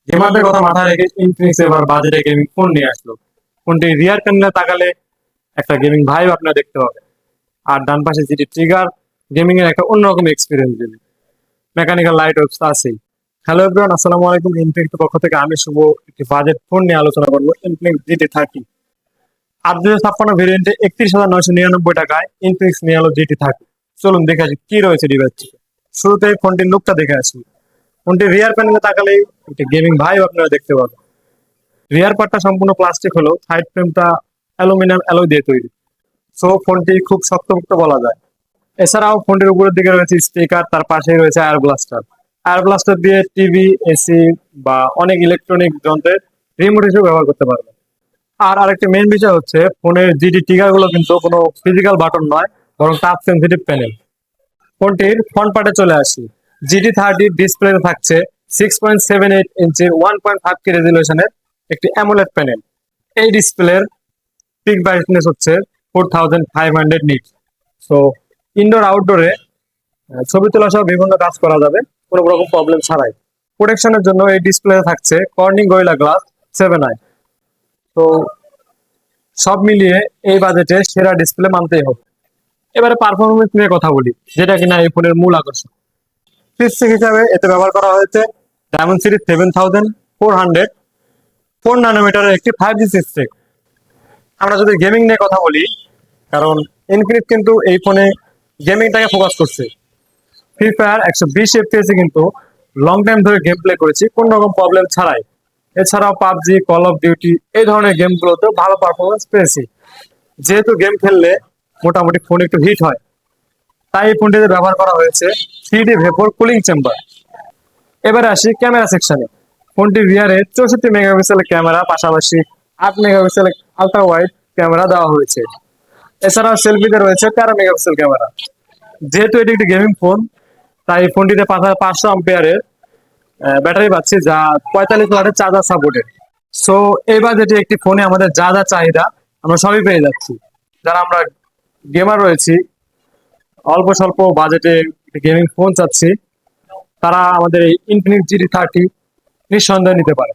গেমারদের কথা মাথায় রেখে ইনফিনিক্স এবার বাজেটে গেমিং ফোন নিয়ে আসলো। ফোনটি রিয়ার ক্যামেরা তাকালে একটা গেমিং ভাইব আপনারা দেখতে পাবেন, আর ডান পাশে যেটি ট্রিগার গেমিং এর একটা অন্যরকম এক্সপিরিয়েন্স দেবে। মেকানিক্যাল লাইট ওয়েবস আছেই। হ্যালো এভরিওয়ান, আসসালামু আলাইকুম। ইনফিনিক্স পক্ষ থেকে আমি শুভ একটি বাজেট ফোন নিয়ে আলোচনা করবো, ইনফিনিক্স GT30। 8 256 ভেরিয়েন্টে 31,999 টাকায় ইনফিনিক্স নিয়ে এলো GT30। চলুন দেখে আসি কি রয়েছে ডিভাইসটি। শুরুতে ফোনটির লুকটা দেখে আসি। ফোনটির রিয়ার প্যানেলে তাকালেই একটি গেমিং ভাইব আপনারা দেখতে পাবেন। রিয়ার পার্টটা সম্পূর্ণ প্লাস্টিক হলো, সাইড ফ্রেমটা অ্যালুমিনিয়াম অ্যালয় দিয়ে তৈরি। সো ফোনটি খুব শক্তপোক্ত বলা যায়। এছাড়াও ফোনটির উপরের দিকে রয়েছে স্পিকার, তার পাশেই রয়েছে এয়ার ব্লাস্টার। এয়ার ব্লাস্টার দিয়ে টিভি, এসি বা অনেক ইলেকট্রনিক যন্ত্রের রিমোট হিসেবে ব্যবহার করতে পারবে। আর আরেকটি মেইন বিষয় হচ্ছে, ফোনের জিডি ট্রিগার গুলো কিন্তু কোনো ফিজিক্যাল বাটন নয়, বরং টাচ সেন্সিটিভ প্যানেল। ফোনটির ফ্রন্ট পার্টে চলে আসি। GT30 ডিসপ্লেতে থাকছে 6.78 ইঞ্চির 1.5K রেজলিউশনের একটি অ্যামোলেড প্যানেল। এই ডিসপ্লের পিক ব্রাইটনেস হচ্ছে 4500 নিট। সো ইনডোর আউটডোরে ছবি তোলা সহ বিভিন্ন কাজ করা যাবে কোনো রকম প্রবলেম ছাড়াই। প্রোটেকশনের জন্য এই ডিসপ্লে থাকছে কর্নিং গরিলা গ্লাস 7i। তো সব মিলিয়ে এই বাজেটে সেরা ডিসপ্লে মানতেই হবে। এবারে পারফরমেন্স নিয়ে কথা বলি, যেটা কিনা এই ফোনের মূল আকর্ষণ। চিপসেট হিসাবে এতে ব্যবহার করা হয়েছে ডায়মন্ড সিরিজ 7400 4 ন্যানোমিটারের একটি 5G চিপসেট। আমরা যদি গেমিং নিয়ে কথা বলি, কারণ ইনফিনিক্স কিন্তু এই ফোনে গেমিংটাকে ফোকাস করছে। ফ্রি ফায়ার 120 FPS কিন্তু লং টাইম ধরে গেম প্লে করেছি কোনো রকম প্রবলেম ছাড়াই। এছাড়াও পাবজি, কল অফ ডিউটি এই ধরনের গেমগুলোতেও ভালো পারফরমেন্স পেয়েছি। যেহেতু গেম খেললে মোটামুটি ফোন একটু হিট হয়, তাই এই ফোনটিতে ব্যবহার করা হয়েছে 3D ভেপর কুলিং চেম্বার। এবারে আসি ক্যামেরা সেকশনে। ফোনটির রিয়ারে 64 মেগাপিক্সেলের ক্যামেরা, পাশাপাশি 8 মেগাপিক্সেলের আলট্রা ওয়াইড ক্যামেরা দেওয়া হয়েছে। এছাড়াও সেলফিতে রয়েছে 13 মেগাপিক্সেল ক্যামেরা। যেহেতু এটি একটি গেমিং ফোন, তাই ফোনটিতে 5500 অ্যাম্পিয়ারের ব্যাটারি পাচ্ছি, যা 45 ওয়াটের চার্জার সাপোর্টেড। সো এই বাজেটে একটি ফোনে আমাদের যা যা চাহিদা আমরা সবই পেয়ে যাচ্ছি। যারা আমরা গেমার রয়েছি, অল্প স্বল্প বাজেটে গেমিং ফোন চাচ্ছি, তারা আমাদের এই ইনফিনিক্স GT30 নিঃসন্দেহে নিতে পারে।